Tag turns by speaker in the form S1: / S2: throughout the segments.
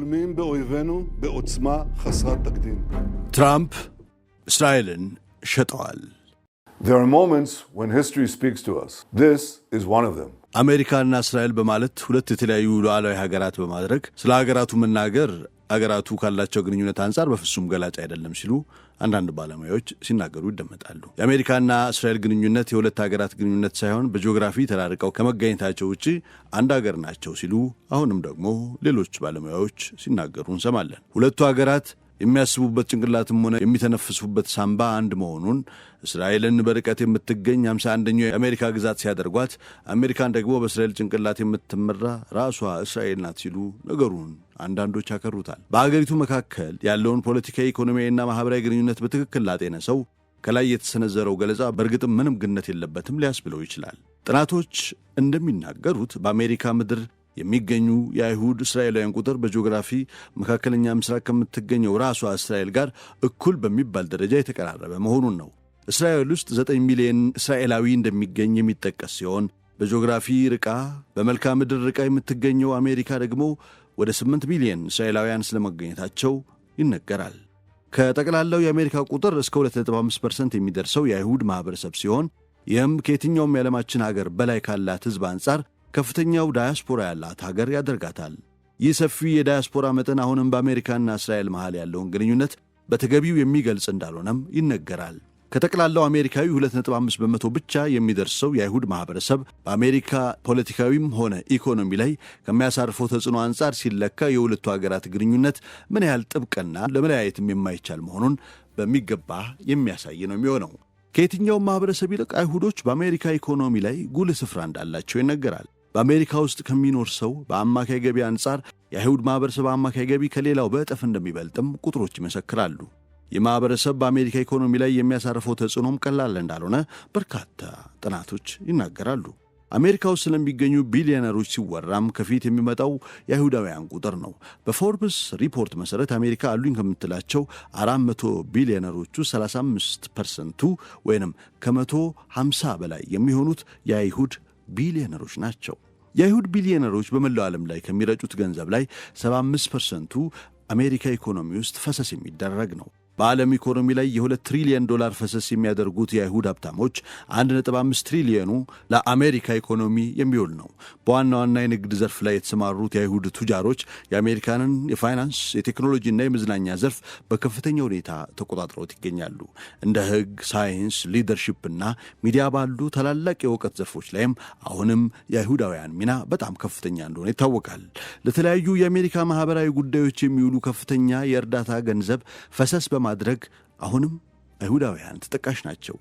S1: בולמים באויבינו בעוצמה חסרת תקדים.
S2: ትራምፕ እስራኤልን ሸጠዋል።
S1: There are moments when history speaks to us. This is one of them.
S2: አሜሪካና እስራኤል በማለት ሁለት የተለያዩ ሉዓላዊ ሀገራት በማድረግ ስለ ሀገራቱ መናገር ሀገራቱ ካላቸው ግንኙነት አንፃር በፍጹም ገላጭ አይደለም ሲሉ አንዳንድ ባለሙያዎች ሲናገሩ ይደመጣሉ። የአሜሪካና እስራኤል ግንኙነት የሁለት ሀገራት ግንኙነት ሳይሆን በጂኦግራፊ ተራርቀው ከመገኘታቸው ውጪ አንድ ሀገር ናቸው ሲሉ አሁንም ደግሞ ሌሎች ባለሙያዎች ሲናገሩ እንሰማለን። ሁለቱ ሀገራት የሚያስቡበት ጭንቅላትም ሆነ የሚተነፍሱበት ሳምባ አንድ መሆኑን እስራኤልን በርቀት የምትገኝ 51ኛው የአሜሪካ ግዛት ሲያደርጓት አሜሪካን ደግሞ በእስራኤል ጭንቅላት የምትመራ ራሷ እስራኤል ናት ሲሉ ነገሩን አንዳንዶች ያከሩታል። በአገሪቱ መካከል ያለውን ፖለቲካዊ፣ ኢኮኖሚያዊና ማህበራዊ ግንኙነት በትክክል ላጤነ ሰው ከላይ የተሰነዘረው ገለጻ በእርግጥም ምንም ግንኙነት የለበትም ሊያስብለው ይችላል። ጥናቶች እንደሚናገሩት በአሜሪካ ምድር የሚገኙ የአይሁድ እስራኤላውያን ቁጥር በጂኦግራፊ መካከለኛ ምስራቅ ከምትገኘው ራሷ እስራኤል ጋር እኩል በሚባል ደረጃ የተቀራረበ መሆኑን ነው። እስራኤል ውስጥ 9 ሚሊዮን እስራኤላዊ እንደሚገኝ የሚጠቀስ ሲሆን በጂኦግራፊ ርቃ በመልክዓ ምድር ርቃ የምትገኘው አሜሪካ ደግሞ ወደ 8 ሚሊዮን እስራኤላውያን ስለመገኘታቸው ይነገራል። ከጠቅላላው የአሜሪካ ቁጥር እስከ 2.5% የሚደርሰው የአይሁድ ማህበረሰብ ሲሆን ይህም ከየትኛውም የዓለማችን ሀገር በላይ ካላት ሕዝብ አንጻር ከፍተኛው ዳያስፖራ ያላት ሀገር ያደርጋታል። ይህ ሰፊ የዳያስፖራ መጠን አሁንም በአሜሪካና እስራኤል መሃል ያለውን ግንኙነት በተገቢው የሚገልጽ እንዳልሆነም ይነገራል። ከጠቅላላው አሜሪካዊ 2.5% ብቻ የሚደርሰው የአይሁድ ማህበረሰብ በአሜሪካ ፖለቲካዊም ሆነ ኢኮኖሚ ላይ ከሚያሳርፈው ተጽዕኖ አንጻር ሲለካ የሁለቱ ሀገራት ግንኙነት ምን ያህል ጥብቅና ለመለያየትም የማይቻል መሆኑን በሚገባ የሚያሳይ ነው የሚሆነው። ከየትኛውም ማህበረሰብ ይልቅ አይሁዶች በአሜሪካ ኢኮኖሚ ላይ ጉልህ ስፍራ እንዳላቸው ይነገራል። በአሜሪካ ውስጥ ከሚኖር ሰው በአማካይ ገቢ አንጻር የአይሁድ ማህበረሰብ አማካይ ገቢ ከሌላው በእጥፍ እንደሚበልጥም ቁጥሮች ይመሰክራሉ። የማህበረሰብ በአሜሪካ ኢኮኖሚ ላይ የሚያሳርፈው ተጽዕኖም ቀላል እንዳልሆነ በርካታ ጥናቶች ይናገራሉ። አሜሪካ ውስጥ ስለሚገኙ ቢሊዮነሮች ሲወራም ከፊት የሚመጣው የአይሁዳውያን ቁጥር ነው። በፎርብስ ሪፖርት መሰረት አሜሪካ አሉኝ ከምትላቸው 400 ቢሊዮነሮቹ 35%ቱ ወይንም ከ150 በላይ የሚሆኑት የአይሁድ ቢሊዮነሮች ናቸው። የአይሁድ ቢሊዮነሮች በመላው ዓለም ላይ ከሚረጩት ገንዘብ ላይ 75%ቱ አሜሪካ ኢኮኖሚ ውስጥ ፈሰስ የሚደረግ ነው። በዓለም ኢኮኖሚ ላይ $2 ትሪሊዮን ፈሰስ የሚያደርጉት የአይሁድ ሀብታሞች 1.5 ትሪሊዮኑ ለአሜሪካ ኢኮኖሚ የሚውል ነው። በዋና ዋና የንግድ ዘርፍ ላይ የተሰማሩት የአይሁድ ቱጃሮች የአሜሪካንን የፋይናንስ፣ የቴክኖሎጂና የመዝናኛ ዘርፍ በከፍተኛ ሁኔታ ተቆጣጥረውት ይገኛሉ። እንደ ሕግ፣ ሳይንስ፣ ሊደርሺፕና ሚዲያ ባሉ ታላላቅ የእውቀት ዘርፎች ላይም አሁንም የአይሁዳውያን ሚና በጣም ከፍተኛ እንደሆነ ይታወቃል። ለተለያዩ የአሜሪካ ማህበራዊ ጉዳዮች የሚውሉ ከፍተኛ የእርዳታ ገንዘብ ፈሰስ በማድረግ አሁንም አይሁዳውያን ተጠቃሽ ናቸው።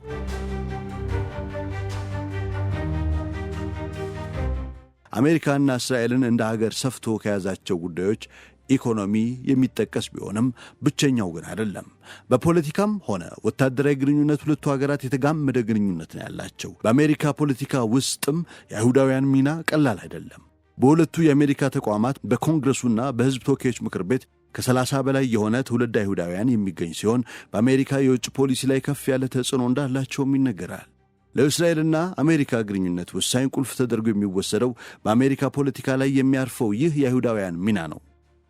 S2: አሜሪካና እስራኤልን እንደ ሀገር ሰፍቶ ከያዛቸው ጉዳዮች ኢኮኖሚ የሚጠቀስ ቢሆንም ብቸኛው ግን አይደለም። በፖለቲካም ሆነ ወታደራዊ ግንኙነት ሁለቱ ሀገራት የተጋመደ ግንኙነት ነው ያላቸው። በአሜሪካ ፖለቲካ ውስጥም የአይሁዳውያን ሚና ቀላል አይደለም። በሁለቱ የአሜሪካ ተቋማት በኮንግረሱና በሕዝብ ተወካዮች ምክር ቤት ከ30 በላይ የሆነ ትውልድ አይሁዳውያን የሚገኝ ሲሆን በአሜሪካ የውጭ ፖሊሲ ላይ ከፍ ያለ ተጽዕኖ እንዳላቸውም ይነገራል። ለእስራኤልና አሜሪካ ግንኙነት ወሳኝ ቁልፍ ተደርጎ የሚወሰደው በአሜሪካ ፖለቲካ ላይ የሚያርፈው ይህ የአይሁዳውያን ሚና ነው።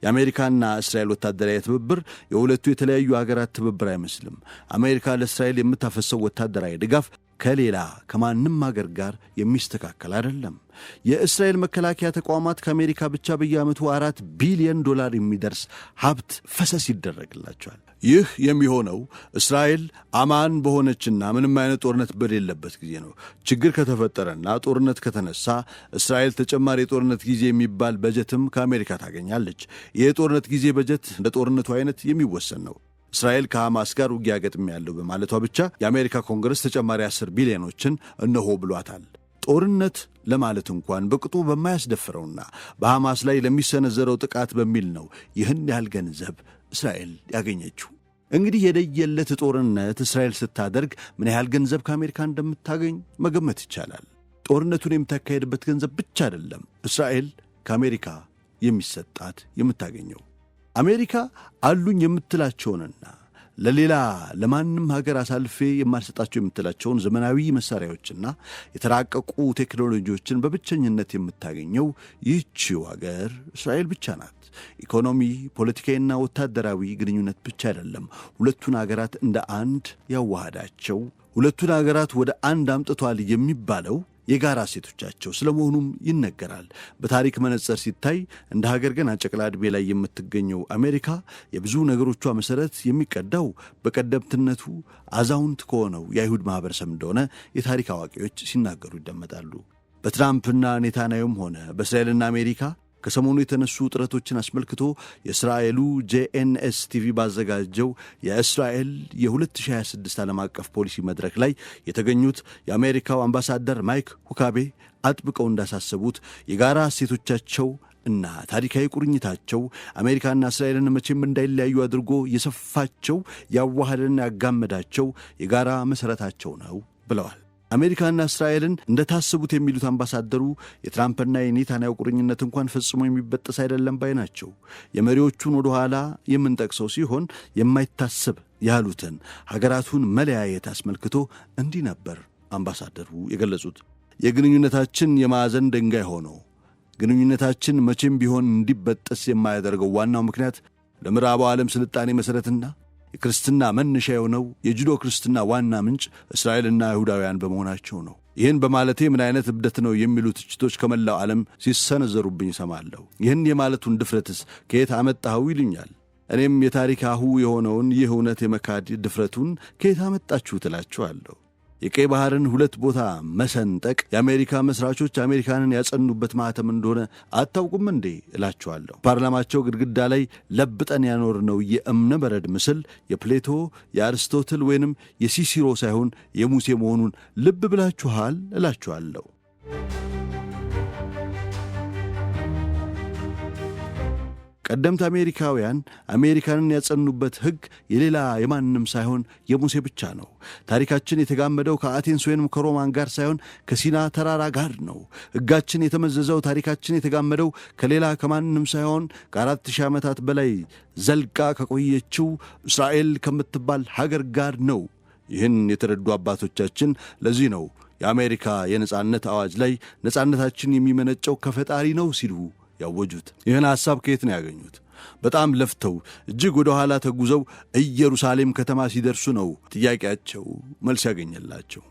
S2: የአሜሪካና እስራኤል ወታደራዊ ትብብር የሁለቱ የተለያዩ ሀገራት ትብብር አይመስልም። አሜሪካ ለእስራኤል የምታፈሰው ወታደራዊ ድጋፍ ከሌላ ከማንም ሀገር ጋር የሚስተካከል አይደለም። የእስራኤል መከላከያ ተቋማት ከአሜሪካ ብቻ በየዓመቱ $4 ቢሊዮን የሚደርስ ሀብት ፈሰስ ይደረግላቸዋል። ይህ የሚሆነው እስራኤል አማን በሆነችና ምንም አይነት ጦርነት በሌለበት ጊዜ ነው። ችግር ከተፈጠረና ጦርነት ከተነሳ እስራኤል ተጨማሪ የጦርነት ጊዜ የሚባል በጀትም ከአሜሪካ ታገኛለች። ይህ የጦርነት ጊዜ በጀት እንደ ጦርነቱ አይነት የሚወሰን ነው። እስራኤል ከሐማስ ጋር ውጊያ ገጥም ያለው በማለቷ ብቻ የአሜሪካ ኮንግረስ ተጨማሪ 10 ቢሊዮኖችን እነሆ ብሏታል። ጦርነት ለማለት እንኳን በቅጡ በማያስደፍረውና በሐማስ ላይ ለሚሰነዘረው ጥቃት በሚል ነው ይህን ያህል ገንዘብ እስራኤል ያገኘችው። እንግዲህ የለየለት ጦርነት እስራኤል ስታደርግ ምን ያህል ገንዘብ ከአሜሪካ እንደምታገኝ መገመት ይቻላል። ጦርነቱን የምታካሄድበት ገንዘብ ብቻ አይደለም እስራኤል ከአሜሪካ የሚሰጣት የምታገኘው። አሜሪካ አሉኝ የምትላቸውንና ለሌላ ለማንም ሀገር አሳልፌ የማልሰጣቸው የምትላቸውን ዘመናዊ መሳሪያዎችና የተራቀቁ ቴክኖሎጂዎችን በብቸኝነት የምታገኘው ይህችው ሀገር እስራኤል ብቻ ናት። ኢኮኖሚ፣ ፖለቲካዊና ወታደራዊ ግንኙነት ብቻ አይደለም ሁለቱን ሀገራት እንደ አንድ ያዋሃዳቸው። ሁለቱን ሀገራት ወደ አንድ አምጥቷል የሚባለው የጋራ ሴቶቻቸው ስለመሆኑም ይነገራል። በታሪክ መነጽር ሲታይ እንደ ሀገር ገና ጨቅላ ዕድሜ ላይ የምትገኘው አሜሪካ የብዙ ነገሮቿ መሰረት የሚቀዳው በቀደምትነቱ አዛውንት ከሆነው የአይሁድ ማህበረሰብ እንደሆነ የታሪክ አዋቂዎች ሲናገሩ ይደመጣሉ። በትራምፕና ኔታንያሁም ሆነ በእስራኤልና አሜሪካ ከሰሞኑ የተነሱ ጥረቶችን አስመልክቶ የእስራኤሉ JNS TV ባዘጋጀው የእስራኤል የ2026 ዓለም አቀፍ ፖሊሲ መድረክ ላይ የተገኙት የአሜሪካው አምባሳደር ማይክ ሁካቤ አጥብቀው እንዳሳሰቡት የጋራ እሴቶቻቸው እና ታሪካዊ ቁርኝታቸው አሜሪካና እስራኤልን መቼም እንዳይለያዩ አድርጎ የሰፋቸው ያዋሃደና ያጋመዳቸው የጋራ መሠረታቸው ነው ብለዋል። አሜሪካና እስራኤልን እንደታሰቡት የሚሉት አምባሳደሩ የትራምፕና የኔታንያሁ ቁርኝነት እንኳን ፈጽሞ የሚበጠስ አይደለም ባይ ናቸው። የመሪዎቹን ወደ ኋላ የምንጠቅሰው ሲሆን የማይታሰብ ያሉትን ሀገራቱን መለያየት አስመልክቶ እንዲህ ነበር አምባሳደሩ የገለጹት። የግንኙነታችን የማዕዘን ድንጋይ ሆኖ ግንኙነታችን መቼም ቢሆን እንዲበጠስ የማያደርገው ዋናው ምክንያት ለምዕራቡ ዓለም ስልጣኔ መሠረትና የክርስትና መነሻ የሆነው የጁዶ ክርስትና ዋና ምንጭ እስራኤልና አይሁዳውያን በመሆናቸው ነው። ይህን በማለቴ ምን አይነት እብደት ነው የሚሉ ትችቶች ከመላው ዓለም ሲሰነዘሩብኝ ሰማለሁ። ይህን የማለቱን ድፍረትስ ከየት አመጣኸው ይሉኛል። እኔም የታሪክ አሁ የሆነውን ይህ እውነት የመካድ ድፍረቱን ከየት አመጣችሁ ትላችኋለሁ። የቀይ ባህርን ሁለት ቦታ መሰንጠቅ የአሜሪካ መስራቾች አሜሪካንን ያጸኑበት ማህተም እንደሆነ አታውቁም እንዴ እላችኋለሁ። ፓርላማቸው ግድግዳ ላይ ለብጠን ያኖርነው የእብነ በረድ ምስል የፕሌቶ፣ የአርስቶትል ወይንም የሲሲሮ ሳይሆን የሙሴ መሆኑን ልብ ብላችኋል እላችኋለሁ። ቀደምት አሜሪካውያን አሜሪካንን ያጸኑበት ሕግ የሌላ የማንም ሳይሆን የሙሴ ብቻ ነው። ታሪካችን የተጋመደው ከአቴንስ ወይንም ከሮማን ጋር ሳይሆን ከሲና ተራራ ጋር ነው። ሕጋችን የተመዘዘው ታሪካችን የተጋመደው ከሌላ ከማንም ሳይሆን ከ4000 ዓመታት በላይ ዘልቃ ከቆየችው እስራኤል ከምትባል ሀገር ጋር ነው። ይህን የተረዱ አባቶቻችን ለዚህ ነው የአሜሪካ የነጻነት አዋጅ ላይ ነጻነታችን የሚመነጨው ከፈጣሪ ነው ሲሉ ያወጁት። ይህን ሐሳብ ከየት ነው ያገኙት? በጣም ለፍተው እጅግ ወደ ኋላ ተጉዘው ኢየሩሳሌም ከተማ ሲደርሱ ነው ጥያቄያቸው መልስ ያገኘላቸው።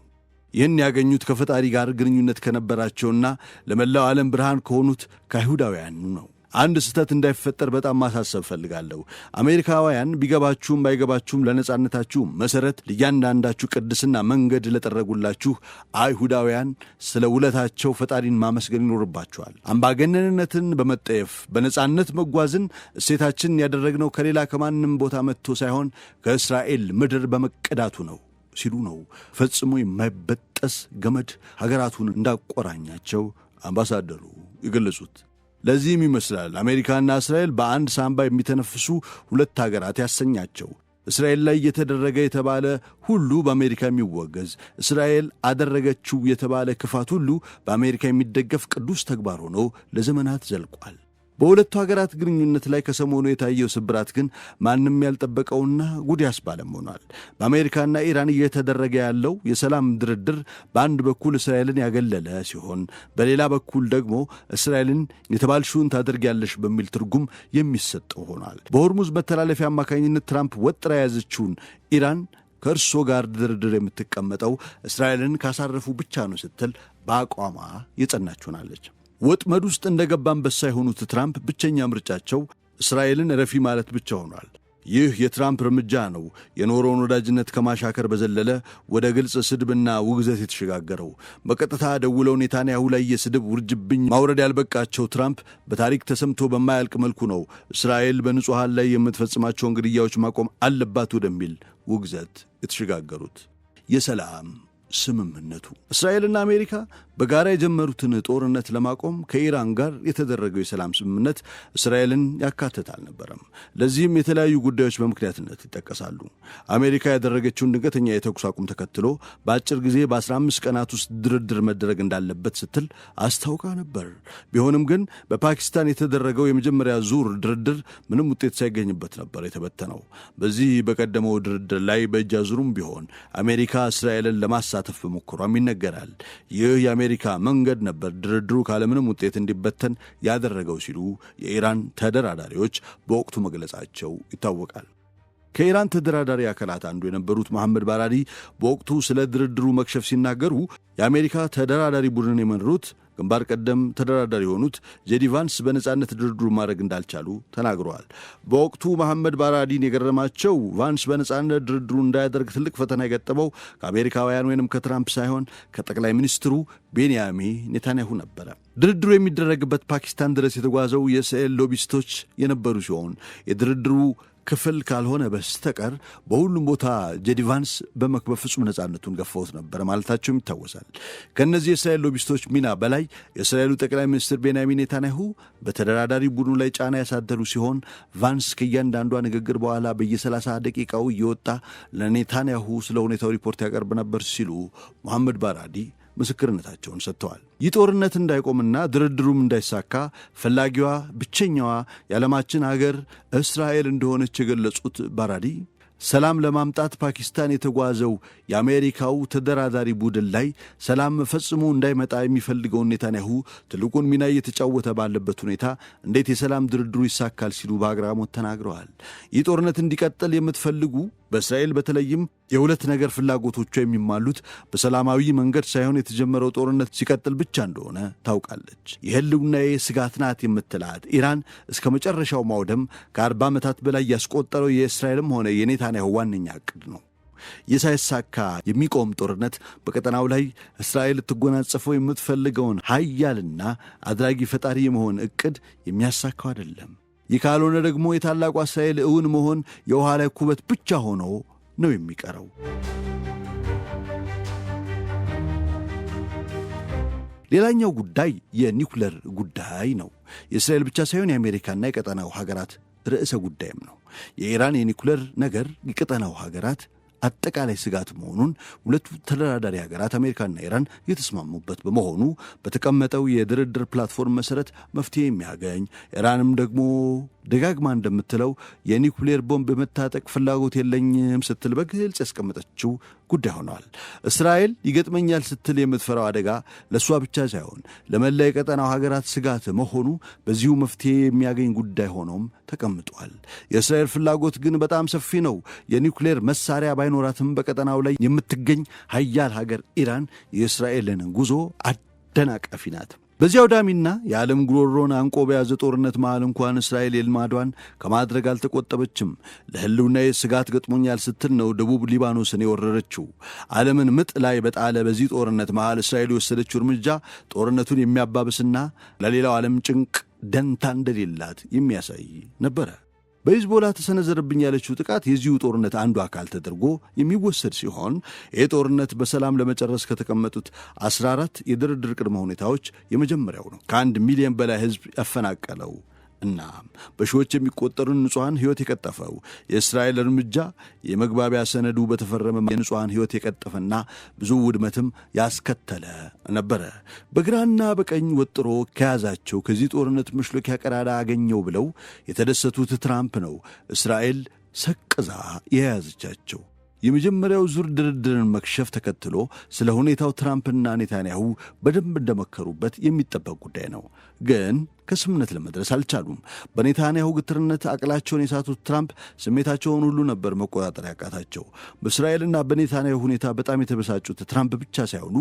S2: ይህን ያገኙት ከፈጣሪ ጋር ግንኙነት ከነበራቸውና ለመላው ዓለም ብርሃን ከሆኑት ከአይሁዳውያን ነው። አንድ ስህተት እንዳይፈጠር በጣም ማሳሰብ ፈልጋለሁ። አሜሪካውያን ቢገባችሁም ባይገባችሁም ለነጻነታችሁ መሠረት ለእያንዳንዳችሁ ቅድስና መንገድ ለጠረጉላችሁ አይሁዳውያን ስለ ውለታቸው ፈጣሪን ማመስገን ይኖርባችኋል። አምባገነንነትን በመጠየፍ በነጻነት መጓዝን እሴታችን ያደረግነው ከሌላ ከማንም ቦታ መጥቶ ሳይሆን ከእስራኤል ምድር በመቀዳቱ ነው ሲሉ ነው ፈጽሞ የማይበጠስ ገመድ ሀገራቱን እንዳቆራኛቸው አምባሳደሩ የገለጹት። ለዚህም ይመስላል አሜሪካና እስራኤል በአንድ ሳንባ የሚተነፍሱ ሁለት ሀገራት ያሰኛቸው። እስራኤል ላይ የተደረገ የተባለ ሁሉ በአሜሪካ የሚወገዝ፣ እስራኤል አደረገችው የተባለ ክፋት ሁሉ በአሜሪካ የሚደገፍ ቅዱስ ተግባር ሆኖ ለዘመናት ዘልቋል። በሁለቱ ሀገራት ግንኙነት ላይ ከሰሞኑ የታየው ስብራት ግን ማንም ያልጠበቀውና ጉድ ያስባለም ሆኗል። በአሜሪካና ኢራን እየተደረገ ያለው የሰላም ድርድር በአንድ በኩል እስራኤልን ያገለለ ሲሆን፣ በሌላ በኩል ደግሞ እስራኤልን የተባልሽውን ታደርጊያለሽ በሚል ትርጉም የሚሰጠው ሆኗል። በሆርሙዝ መተላለፊያ አማካኝነት ትራምፕ ወጥራ የያዘችውን ኢራን ከእርሶ ጋር ድርድር የምትቀመጠው እስራኤልን ካሳረፉ ብቻ ነው ስትል በአቋሟ የጸናች ሆናለች። ወጥመድ ውስጥ እንደገባ አንበሳ የሆኑት ትራምፕ ብቸኛ ምርጫቸው እስራኤልን ረፊ ማለት ብቻ ሆኗል። ይህ የትራምፕ እርምጃ ነው የኖረውን ወዳጅነት ከማሻከር በዘለለ ወደ ግልጽ ስድብና ውግዘት የተሸጋገረው። በቀጥታ ደውለው ኔታንያሁ ላይ የስድብ ውርጅብኝ ማውረድ ያልበቃቸው ትራምፕ በታሪክ ተሰምቶ በማያልቅ መልኩ ነው እስራኤል በንጹሐን ላይ የምትፈጽማቸውን ግድያዎች ማቆም አለባት ወደሚል ውግዘት የተሸጋገሩት። የሰላም ስምምነቱ። እስራኤልና አሜሪካ በጋራ የጀመሩትን ጦርነት ለማቆም ከኢራን ጋር የተደረገው የሰላም ስምምነት እስራኤልን ያካተተ አልነበረም። ለዚህም የተለያዩ ጉዳዮች በምክንያትነት ይጠቀሳሉ። አሜሪካ ያደረገችውን ድንገተኛ የተኩስ አቁም ተከትሎ በአጭር ጊዜ በ15 ቀናት ውስጥ ድርድር መደረግ እንዳለበት ስትል አስታውቃ ነበር። ቢሆንም ግን በፓኪስታን የተደረገው የመጀመሪያ ዙር ድርድር ምንም ውጤት ሳይገኝበት ነበር የተበተነው። በዚህ በቀደመው ድርድር ላይ በእጅ አዙሩም ቢሆን አሜሪካ እስራኤልን ለማሳተፍ በመሞከሯም ይነገራል። ይህ የአሜሪካ መንገድ ነበር ድርድሩ ካለምንም ውጤት እንዲበተን ያደረገው ሲሉ የኢራን ተደራዳሪዎች በወቅቱ መግለጻቸው ይታወቃል። ከኢራን ተደራዳሪ አካላት አንዱ የነበሩት መሐመድ ባራዲ በወቅቱ ስለ ድርድሩ መክሸፍ ሲናገሩ የአሜሪካ ተደራዳሪ ቡድን የመሩት ግንባር ቀደም ተደራዳሪ የሆኑት ጄዲ ቫንስ በነጻነት ድርድሩ ማድረግ እንዳልቻሉ ተናግረዋል። በወቅቱ መሐመድ ባራዲን የገረማቸው ቫንስ በነጻነት ድርድሩ እንዳያደርግ ትልቅ ፈተና የገጠመው ከአሜሪካውያን ወይንም ከትራምፕ ሳይሆን ከጠቅላይ ሚኒስትሩ ቤንያሚን ኔታንያሁ ነበረ። ድርድሩ የሚደረግበት ፓኪስታን ድረስ የተጓዘው የእስራኤል ሎቢስቶች የነበሩ ሲሆን የድርድሩ ክፍል ካልሆነ በስተቀር በሁሉም ቦታ ጄዲ ቫንስ በመክበብ ፍጹም ነጻነቱን ገፈውት ነበር ማለታቸውም ይታወሳል። ከእነዚህ የእስራኤል ሎቢስቶች ሚና በላይ የእስራኤሉ ጠቅላይ ሚኒስትር ቤንያሚን ኔታንያሁ በተደራዳሪ ቡድኑ ላይ ጫና ያሳደሩ ሲሆን ቫንስ ከእያንዳንዷ ንግግር በኋላ በየ30 ደቂቃው እየወጣ ለኔታንያሁ ስለ ሁኔታው ሪፖርት ያቀርብ ነበር ሲሉ መሐመድ ባራዲ ምስክርነታቸውን ሰጥተዋል። ይህ ጦርነት እንዳይቆምና ድርድሩም እንዳይሳካ ፈላጊዋ ብቸኛዋ የዓለማችን ሀገር እስራኤል እንደሆነች የገለጹት ባራዲ ሰላም ለማምጣት ፓኪስታን የተጓዘው የአሜሪካው ተደራዳሪ ቡድን ላይ ሰላም ፈጽሞ እንዳይመጣ የሚፈልገውን ኔታንያሁ ትልቁን ሚና እየተጫወተ ባለበት ሁኔታ እንዴት የሰላም ድርድሩ ይሳካል ሲሉ በአግራሞት ተናግረዋል። ይህ ጦርነት እንዲቀጥል የምትፈልጉ በእስራኤል በተለይም የሁለት ነገር ፍላጎቶቿ የሚማሉት በሰላማዊ መንገድ ሳይሆን የተጀመረው ጦርነት ሲቀጥል ብቻ እንደሆነ ታውቃለች። የህልውናዬ ስጋት ናት የምትላት ኢራን እስከ መጨረሻው ማውደም ከ40 ዓመታት በላይ ያስቆጠረው የእስራኤልም ሆነ የኔታንያሁ ዋነኛ ዕቅድ ነው። ይህ ሳይሳካ የሚቆም ጦርነት በቀጠናው ላይ እስራኤል ልትጎናጸፈው የምትፈልገውን ኃያልና አድራጊ ፈጣሪ የመሆን ዕቅድ የሚያሳካው አይደለም። ይህ ካልሆነ ደግሞ የታላቋ እስራኤል እውን መሆን የውሃ ላይ ኩበት ብቻ ሆኖ ነው የሚቀረው። ሌላኛው ጉዳይ የኒውክሌር ጉዳይ ነው። የእስራኤል ብቻ ሳይሆን የአሜሪካና የቀጠናው ሀገራት ርዕሰ ጉዳይም ነው። የኢራን የኒውክሌር ነገር የቀጠናው ሀገራት አጠቃላይ ስጋት መሆኑን ሁለቱ ተደራዳሪ ሀገራት አሜሪካና ኢራን የተስማሙበት በመሆኑ በተቀመጠው የድርድር ፕላትፎርም መሰረት መፍትሄ የሚያገኝ ኢራንም ደግሞ ደጋግማ እንደምትለው የኒውክሌር ቦምብ የመታጠቅ ፍላጎት የለኝም ስትል በግልጽ ያስቀመጠችው ጉዳይ ሆኗል። እስራኤል ይገጥመኛል ስትል የምትፈራው አደጋ ለእሷ ብቻ ሳይሆን ለመላ የቀጠናው ሀገራት ስጋት መሆኑ በዚሁ መፍትሄ የሚያገኝ ጉዳይ ሆኖም ተቀምጧል። የእስራኤል ፍላጎት ግን በጣም ሰፊ ነው። የኒውክሌር መሳሪያ ባይኖራትም በቀጠናው ላይ የምትገኝ ሀያል ሀገር ኢራን የእስራኤልን ጉዞ አደናቃፊ ናት። በዚህ አውዳሚና የዓለም ጉሮሮን አንቆ በያዘ ጦርነት መሃል እንኳን እስራኤል የልማዷን ከማድረግ አልተቆጠበችም። ለሕልውናዬ ስጋት ገጥሞኛል ስትል ነው ደቡብ ሊባኖስን የወረረችው። ዓለምን ምጥ ላይ በጣለ በዚህ ጦርነት መሃል እስራኤል የወሰደችው እርምጃ ጦርነቱን የሚያባብስና ለሌላው ዓለም ጭንቅ ደንታ እንደሌላት የሚያሳይ ነበረ። በሂዝቦላ ተሰነዘረብኝ ያለችው ጥቃት የዚሁ ጦርነት አንዱ አካል ተደርጎ የሚወሰድ ሲሆን ይህ ጦርነት በሰላም ለመጨረስ ከተቀመጡት 14 የድርድር ቅድመ ሁኔታዎች የመጀመሪያው ነው። ከ1 ሚሊዮን በላይ ሕዝብ ያፈናቀለው እና በሺዎች የሚቆጠሩን ንጹሐን ሕይወት የቀጠፈው የእስራኤል እርምጃ የመግባቢያ ሰነዱ በተፈረመ የንጹሐን ሕይወት የቀጠፈና ብዙ ውድመትም ያስከተለ ነበረ። በግራና በቀኝ ወጥሮ ከያዛቸው ከዚህ ጦርነት መሽሎኪያ ቀዳዳ አገኘው ብለው የተደሰቱት ትራምፕ ነው እስራኤል ሰቅዛ የያዘቻቸው። የመጀመሪያው ዙር ድርድርን መክሸፍ ተከትሎ ስለ ሁኔታው ትራምፕና ኔታንያሁ በደንብ እንደመከሩበት የሚጠበቅ ጉዳይ ነው። ግን ከስምነት ለመድረስ አልቻሉም። በኔታንያሁ ግትርነት አቅላቸውን የሳቱት ትራምፕ ስሜታቸውን ሁሉ ነበር መቆጣጠር ያቃታቸው። በእስራኤልና በኔታንያሁ ሁኔታ በጣም የተበሳጩት ትራምፕ ብቻ ሳይሆኑ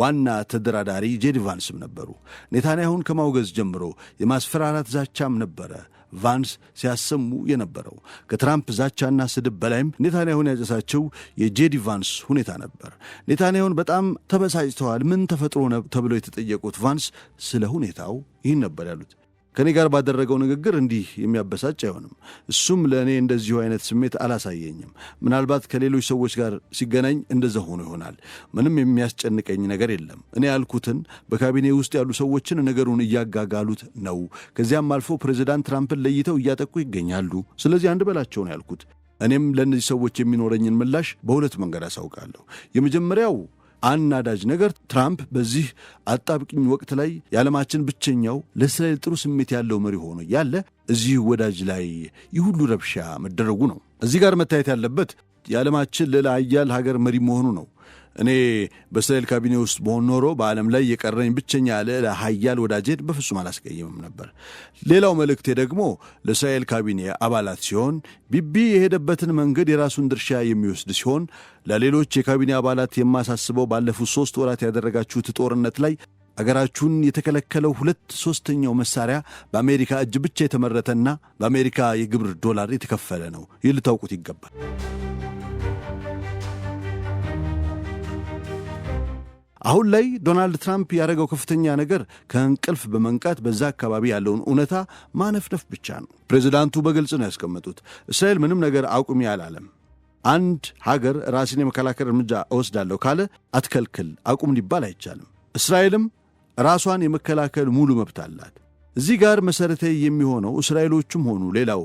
S2: ዋና ተደራዳሪ ጄዲ ቫንስም ነበሩ። ኔታንያሁን ከማውገዝ ጀምሮ የማስፈራራት ዛቻም ነበረ ቫንስ ሲያሰሙ የነበረው። ከትራምፕ ዛቻና ስድብ በላይም ኔታንያሁን ያጨሳቸው የጄዲ ቫንስ ሁኔታ ነበር። ኔታንያሁን በጣም ተበሳጭተዋል። ምን ተፈጥሮ ተብለው የተጠየቁት ቫንስ ስለ ሁኔታው ይህን ነበር ያሉት። ከኔ ጋር ባደረገው ንግግር እንዲህ የሚያበሳጭ አይሆንም። እሱም ለእኔ እንደዚሁ አይነት ስሜት አላሳየኝም። ምናልባት ከሌሎች ሰዎች ጋር ሲገናኝ እንደዛ ሆኖ ይሆናል። ምንም የሚያስጨንቀኝ ነገር የለም። እኔ ያልኩትን በካቢኔ ውስጥ ያሉ ሰዎችን ነገሩን እያጋጋሉት ነው። ከዚያም አልፎ ፕሬዚዳንት ትራምፕን ለይተው እያጠቁ ይገኛሉ። ስለዚህ አንድ በላቸው ነው ያልኩት። እኔም ለእነዚህ ሰዎች የሚኖረኝን ምላሽ በሁለት መንገድ አሳውቃለሁ። የመጀመሪያው አናዳጅ ነገር ትራምፕ በዚህ አጣብቅኝ ወቅት ላይ የዓለማችን ብቸኛው ለእስራኤል ጥሩ ስሜት ያለው መሪ ሆኖ ያለ እዚህ ወዳጅ ላይ ይሁሉ ረብሻ መደረጉ ነው። እዚህ ጋር መታየት ያለበት የዓለማችን ሌላ ኃያል ሀገር መሪ መሆኑ ነው። እኔ በእስራኤል ካቢኔ ውስጥ በሆን ኖሮ በዓለም ላይ የቀረኝ ብቸኛ ሌላ ኃያል ወዳጄን በፍጹም አላስቀየምም ነበር። ሌላው መልእክቴ ደግሞ ለእስራኤል ካቢኔ አባላት ሲሆን ቢቢ የሄደበትን መንገድ የራሱን ድርሻ የሚወስድ ሲሆን ለሌሎች የካቢኔ አባላት የማሳስበው ባለፉት 3 ወራት ያደረጋችሁት ጦርነት ላይ አገራችሁን የተከለከለው 2/3 መሳሪያ በአሜሪካ እጅ ብቻ የተመረተና በአሜሪካ የግብር ዶላር የተከፈለ ነው። ይህ ልታውቁት ይገባል። አሁን ላይ ዶናልድ ትራምፕ ያደረገው ከፍተኛ ነገር ከእንቅልፍ በመንቃት በዛ አካባቢ ያለውን እውነታ ማነፍነፍ ብቻ ነው። ፕሬዚዳንቱ በግልጽ ነው ያስቀመጡት። እስራኤል ምንም ነገር አቁሚ አላለም። አንድ ሀገር ራስን የመከላከል እርምጃ እወስዳለሁ ካለ አትከልክል፣ አቁም ሊባል አይቻልም። እስራኤልም ራሷን የመከላከል ሙሉ መብት አላት። እዚህ ጋር መሰረታዊ የሚሆነው እስራኤሎቹም ሆኑ ሌላው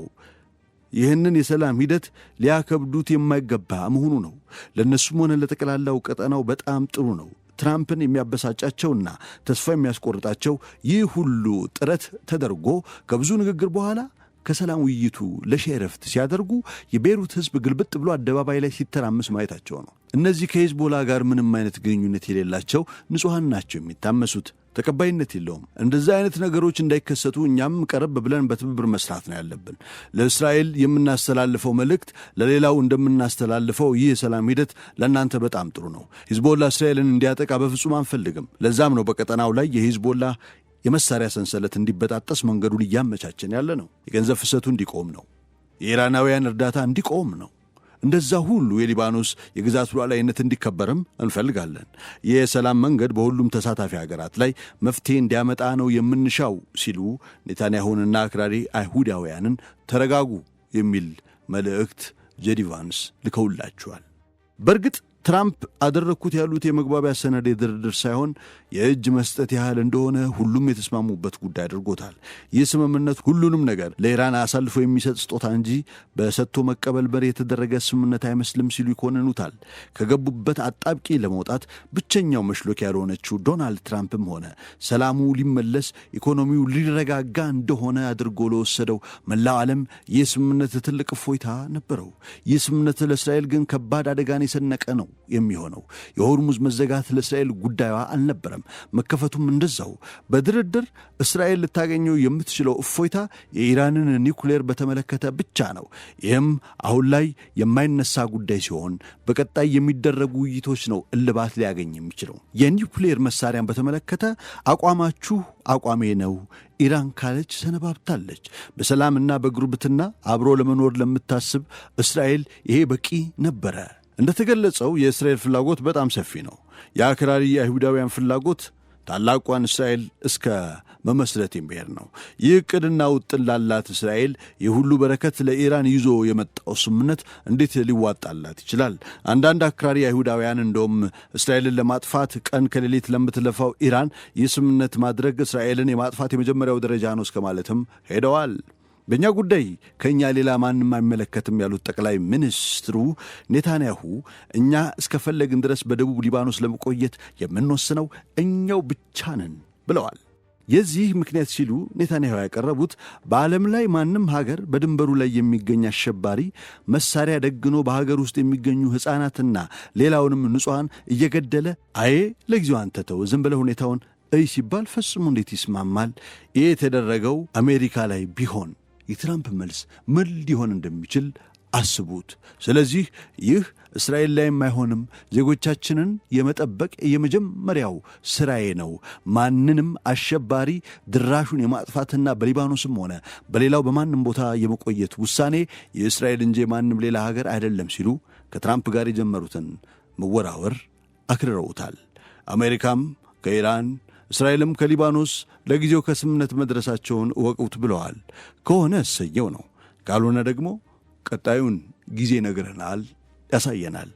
S2: ይህንን የሰላም ሂደት ሊያከብዱት የማይገባ መሆኑ ነው። ለእነሱም ሆነ ለጠቅላላው ቀጠናው በጣም ጥሩ ነው። ትራምፕን የሚያበሳጫቸውና ተስፋ የሚያስቆርጣቸው ይህ ሁሉ ጥረት ተደርጎ ከብዙ ንግግር በኋላ ከሰላም ውይይቱ ለሻይ ረፍት ሲያደርጉ የቤይሩት ሕዝብ ግልብጥ ብሎ አደባባይ ላይ ሲተራመስ ማየታቸው ነው። እነዚህ ከሂዝቦላ ጋር ምንም አይነት ግንኙነት የሌላቸው ንጹሐን ናቸው የሚታመሱት። ተቀባይነት የለውም። እንደዚህ አይነት ነገሮች እንዳይከሰቱ እኛም ቀረብ ብለን በትብብር መስራት ነው ያለብን። ለእስራኤል የምናስተላልፈው መልእክት ለሌላው እንደምናስተላልፈው ይህ የሰላም ሂደት ለእናንተ በጣም ጥሩ ነው። ሂዝቦላ እስራኤልን እንዲያጠቃ በፍጹም አንፈልግም። ለዛም ነው በቀጠናው ላይ የሂዝቦላ የመሳሪያ ሰንሰለት እንዲበጣጠስ መንገዱን እያመቻቸን ያለ ነው። የገንዘብ ፍሰቱ እንዲቆም ነው። የኢራናውያን እርዳታ እንዲቆም ነው። እንደዛ ሁሉ የሊባኖስ የግዛት ሉዓላዊነት እንዲከበርም እንፈልጋለን። የሰላም መንገድ በሁሉም ተሳታፊ ሀገራት ላይ መፍትሄ እንዲያመጣ ነው የምንሻው ሲሉ ኔታንያሁንና አክራሪ አይሁዳውያንን ተረጋጉ የሚል መልእክት ጄዲ ቫንስ ልከውላቸዋል። በእርግጥ ትራምፕ አደረግኩት ያሉት የመግባቢያ ሰነድ የድርድር ሳይሆን የእጅ መስጠት ያህል እንደሆነ ሁሉም የተስማሙበት ጉዳይ አድርጎታል። ይህ ስምምነት ሁሉንም ነገር ለኢራን አሳልፎ የሚሰጥ ስጦታ እንጂ በሰጥቶ መቀበል በር የተደረገ ስምምነት አይመስልም ሲሉ ይኮንኑታል። ከገቡበት አጣብቂ ለመውጣት ብቸኛው መሽሎክ ያልሆነችው ዶናልድ ትራምፕም ሆነ ሰላሙ ሊመለስ ኢኮኖሚው ሊረጋጋ እንደሆነ አድርጎ ለወሰደው መላው ዓለም ይህ ስምምነት ትልቅ እፎይታ ነበረው። ይህ ስምምነት ለእስራኤል ግን ከባድ አደጋን የሰነቀ ነው የሚሆነው። የሆርሙዝ መዘጋት ለእስራኤል ጉዳዩ አልነበረም። መከፈቱም እንደዛው። በድርድር እስራኤል ልታገኘው የምትችለው እፎይታ የኢራንን ኒውክሌር በተመለከተ ብቻ ነው። ይህም አሁን ላይ የማይነሳ ጉዳይ ሲሆን በቀጣይ የሚደረጉ ውይይቶች ነው እልባት ሊያገኝ የሚችለው። የኒውክሌር መሳሪያን በተመለከተ አቋማችሁ አቋሜ ነው ኢራን ካለች ሰነባብታለች። በሰላምና በጉርብትና አብሮ ለመኖር ለምታስብ እስራኤል ይሄ በቂ ነበረ። እንደተገለጸው የእስራኤል ፍላጎት በጣም ሰፊ ነው። የአክራሪ አይሁዳውያን ፍላጎት ታላቋን እስራኤል እስከ መመስረት የሚሄድ ነው። ይህ ዕቅድና ውጥን ላላት እስራኤል የሁሉ በረከት ለኢራን ይዞ የመጣው ስምምነት እንዴት ሊዋጣላት ይችላል? አንዳንድ አክራሪ አይሁዳውያን እንደውም እስራኤልን ለማጥፋት ቀን ከሌሊት ለምትለፋው ኢራን ይህ ስምምነት ማድረግ እስራኤልን የማጥፋት የመጀመሪያው ደረጃ ነው እስከ ማለትም ሄደዋል። በእኛ ጉዳይ ከእኛ ሌላ ማንም አይመለከትም ያሉት ጠቅላይ ሚኒስትሩ ኔታንያሁ እኛ እስከፈለግን ድረስ በደቡብ ሊባኖስ ለመቆየት የምንወስነው እኛው ብቻ ነን ብለዋል። የዚህ ምክንያት ሲሉ ኔታንያሁ ያቀረቡት በዓለም ላይ ማንም ሀገር በድንበሩ ላይ የሚገኝ አሸባሪ መሳሪያ ደግኖ በሀገር ውስጥ የሚገኙ ሕፃናትና ሌላውንም ንጹሐን እየገደለ ለጊዜው አንተተው ዝም ብለ ሁኔታውን ሲባል ፈጽሞ እንዴት ይስማማል? ይህ የተደረገው አሜሪካ ላይ ቢሆን የትራምፕ መልስ ምን ሊሆን እንደሚችል አስቡት። ስለዚህ ይህ እስራኤል ላይም አይሆንም። ዜጎቻችንን የመጠበቅ የመጀመሪያው ስራዬ ነው። ማንንም አሸባሪ ድራሹን የማጥፋትና በሊባኖስም ሆነ በሌላው በማንም ቦታ የመቆየት ውሳኔ የእስራኤል እንጂ ማንም ሌላ ሀገር አይደለም ሲሉ ከትራምፕ ጋር የጀመሩትን መወራወር አክርረውታል። አሜሪካም ከኢራን እስራኤልም ከሊባኖስ ለጊዜው ከስምምነት መድረሳቸውን ወቁት ብለዋል። ከሆነ እሰየው ነው። ካልሆነ ደግሞ ቀጣዩን ጊዜ ነግረናል፣ ያሳየናል።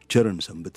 S2: ቸርን ሰንብት።